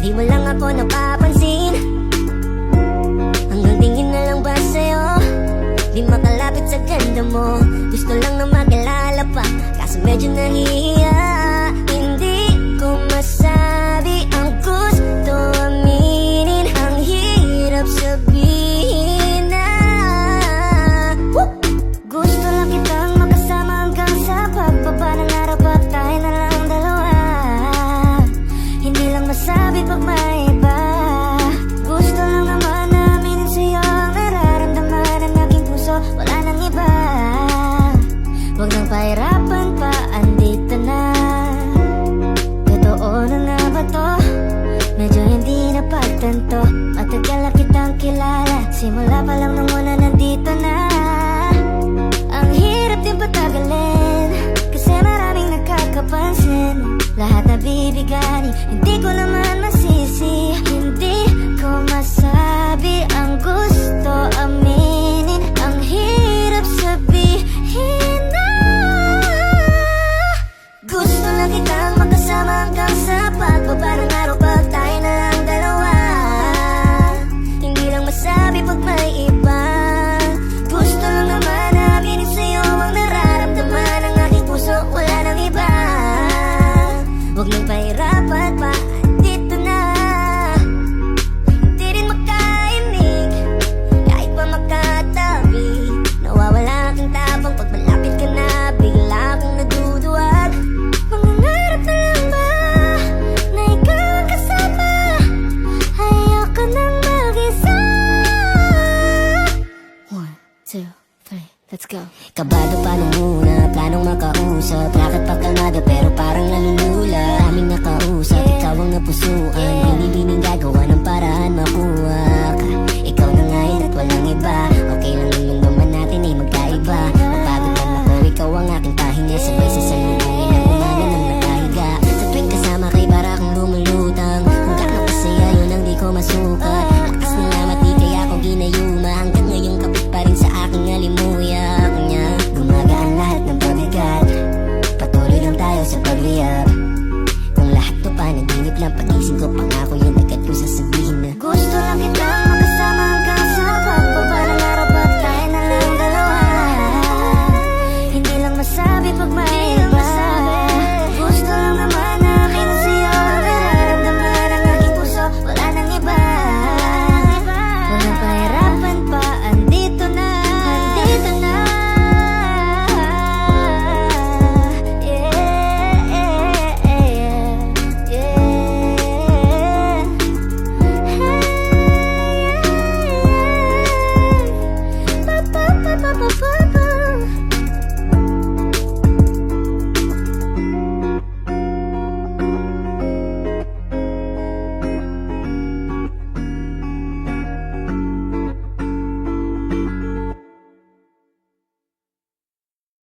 Di mo lang ako napapansin. Hanggang tingin na lang ba sa'yo? Di makalapit sa ganda mo. Gusto lang na makilala pa, kaso medyo nahihiya. Hindi ko masabi ang gusto aminin. Ang hirap sabihin na gusto lang kitang makasama hanggang sa pagbaba ng araw. Pag tayo na lang dalawa, hindi lang masabi pag may iba. Gusto lang naman aminin sa'yo ang nararamdaman ng aking puso. Wala nang iba. Huwag nang pahirapan pa, andito na. Totoo na nga ba to? Medyo hindi napagtanto. Matagal na kitang kilala, simula pa lang nung una nandito na. Ang hirap din patagalin, kasi maraming nakakapansin. Lahat na bibigani, hindi ko naman masisi. Hindi ko masabi ang gusto aminin. Ang hirap sabihin na gusto lang kitang makasama hanggang sa pagbaba ng araw. Pag tayo na lang dalawa, hindi lang masabi pag may iba. Gusto lang naman aminin sa'yo ang nararamdaman ng aking puso. Wala nang iba. Huwag nang pahirapan pa, andito na. Hindi rin makainig, kahit pa makatabi. Nawawala aking tapang pag malapit ka na. Bigla akong naduduwag. Mangangarap na lang ba na ikaw ang kasama? Ayoko nang mag-isa. 1, 2, 3, let's go. Kabado pa nung una, planong makausap. Lakad pa kalmado pero parang nalulula. Aming nakausap, ikaw ang napusuan. Binibining gagawa ng paraan makuha ka. Ikaw na nga yun at walang iba. Okay lang yung naman natin ay magkaiba. Mapagod man ako, ikaw ang aking pahinga. Sabay sa salubungin ang umaga ng nakahiga. Sa tuwing kasama kay para akong lumulutang. Kung gano'ng kasaya yun ang di ko masukat. Lakas ng lamat di kaya ako ginayuma. Hanggang ngayong kapit pa rin sa aking alimuyak niya. Gumagaan lahat ng pabigat, patuloy lang tayo sa pagliyap. Kung lahat to panaginip lang, pag-isip ko pangako yun